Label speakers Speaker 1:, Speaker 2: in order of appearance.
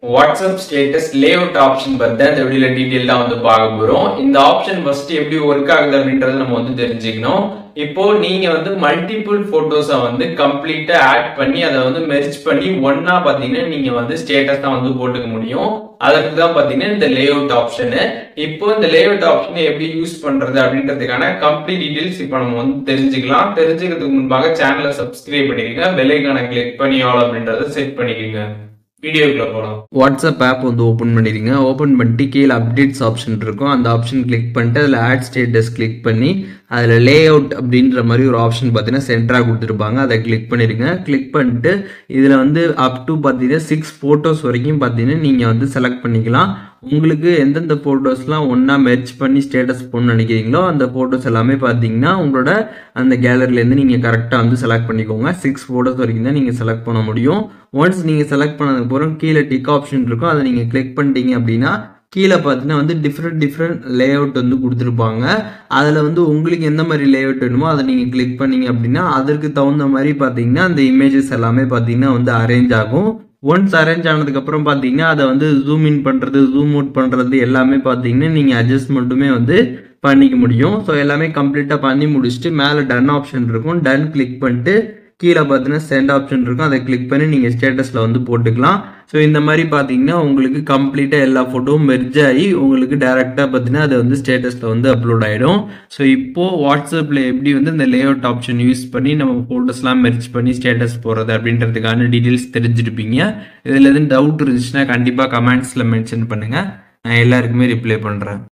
Speaker 1: WhatsApp status layout option பத்தி இந்த வீடியோல டீடைலா பார்க்க போறோம். இந்த ஆப்ஷன் ஃபர்ஸ்ட் எப்படி ஒர்க் ஆகுது அப்படின்றத நம்ம தெரிஞ்சுக்கணும். இப்போ நீங்க மல்டிபிள் போட்டோஸை கம்ப்ளீட்டா ஆட் பண்ணி அதை மெர்ஜ் பண்ணி ஒன்னா பாத்தீங்கன்னா நீங்க ஸ்டேட்டஸ் தான் போட்டுக்க முடியும். அதற்கு தான் பாத்தீங்கன்னா இந்த லேஅவுட் ஆப்ஷன். இப்போ இந்த லேஅவுட் ஆப்ஷனை எப்படி யூஸ் பண்றது அப்படின்றதுக்கான கம்ப்ளீட் டீடைல்ஸ் இப்போ நம்ம தெரிஞ்சுக்கலாம். தெரிஞ்சுக்கிறதுக்கு முன்பாக சேனலை சப்ஸ்கிரைப் பண்ணிக்கங்க, பெல் ஐகானை கிளிக் பண்ணி ஆல் அப்படின்றத செட் பண்ணிக்கங்க. வீடியோக்குள்ள போலாம். வாட்ஸ்அப் ஆப் ஓபன் பண்ணிருங்க. ஓபன் பண்ணிட்டு கீழே அப்டேட்ஸ் ஆப்ஷன் இருக்கும். அந்த ஆப்ஷன் கிளிக் பண்ணிட்டு அதில் ஆட் ஸ்டேட்டஸ் கிளிக் பண்ணி அதில் லே அவுட் அப்படின்ற மாதிரி ஒரு ஆப்ஷன் பார்த்தீங்கன்னா சென்டராக கொடுத்துருப்பாங்க. அதை கிளிக் பண்ணிடுங்க. கிளிக் பண்ணிட்டு இதில் அப் டு பார்த்தீங்கன்னா 6 ஃபோட்டோஸ் வரைக்கும் பார்த்தீங்கன்னா நீங்கள் செலக்ட் பண்ணிக்கலாம். உங்களுக்கு எந்தெந்த ஃபோட்டோஸ்லாம் ஒன்றா மெர்ஜ் பண்ணி ஸ்டேட்டஸ் போடணும்னு நினைக்கிறீங்களோ அந்த ஃபோட்டோஸ் எல்லாமே பார்த்தீங்கன்னா உங்களோட அந்த கேலரிலேருந்து நீங்கள் கரெக்டாக செலக்ட் பண்ணிக்கோங்க. 6 ஃபோட்டோஸ் வரைக்கும் தான் நீங்கள் செலக்ட் பண்ண முடியும். ஒன்ஸ் நீங்கள் செலக்ட் பண்ணதுக்கு அப்புறம் கீழே டிக் ஆப்ஷன் இருக்கும். அதை நீங்கள் கிளிக் பண்ணிட்டீங்க அப்படின்னா கீழே பார்த்தீங்கன்னா டிஃப்ரெண்ட் லேஅவுட் கொடுத்துருப்பாங்க. அதில் உங்களுக்கு எந்த மாதிரி லேஅவுட் வேணுமோ அதை நீங்கள் கிளிக் பண்ணீங்க அப்படின்னா அதற்கு தகுந்த மாதிரி பார்த்தீங்கன்னா அந்த இமேஜஸ் எல்லாமே பார்த்தீங்கன்னா அரேஞ்ச் ஆகும். ஒன்ஸ் அரேஞ்ச் ஆனதுக்கப்புறம் பார்த்தீங்கன்னா அதை ஜூம் இன் பண்ணுறது, ஜூம் அவுட் பண்ணுறது எல்லாமே பார்த்தீங்கன்னா நீங்கள் அட்ஜஸ்ட்மெண்ட்டுமே பண்ணிக்க முடியும். ஸோ எல்லாமே கம்ப்ளீட்டாக பண்ணி முடிச்சுட்டு மேலே டன் ஆப்ஷன் இருக்கும். டன் கிளிக் பண்ணிட்டு கீழே பார்த்தீங்கன்னா சென்ட் ஆப்ஷன் இருக்கும். அதை கிளிக் பண்ணி நீங்கள் ஸ்டேட்டஸில் போட்டுக்கலாம். ஸோ இந்த மாதிரி பார்த்தீங்கன்னா உங்களுக்கு கம்ப்ளீட்டாக எல்லா ஃபோட்டோவும் மெர்ஜ் ஆகி உங்களுக்கு டேரெக்டாக பார்த்தீங்கன்னா அது ஸ்டேட்டஸில் அப்லோட் ஆகிடும். ஸோ இப்போது வாட்ஸ்அப்பில் எப்படி இந்த லேஅவுட் ஆப்ஷன் யூஸ் பண்ணி நம்ம ஃபோட்டோஸ்லாம் மெர்ஜ் பண்ணி ஸ்டேட்டஸ் போடுறது அப்படின்றதுக்கான டீட்டெயில்ஸ் தெரிஞ்சிருப்பீங்க. இதில் எதுவும் டவுட் இருந்துச்சுன்னா கண்டிப்பாக கமெண்ட்ஸில் மென்ஷன் பண்ணுங்கள். நான் எல்லாருக்குமே ரிப்ளை பண்ணுறேன்.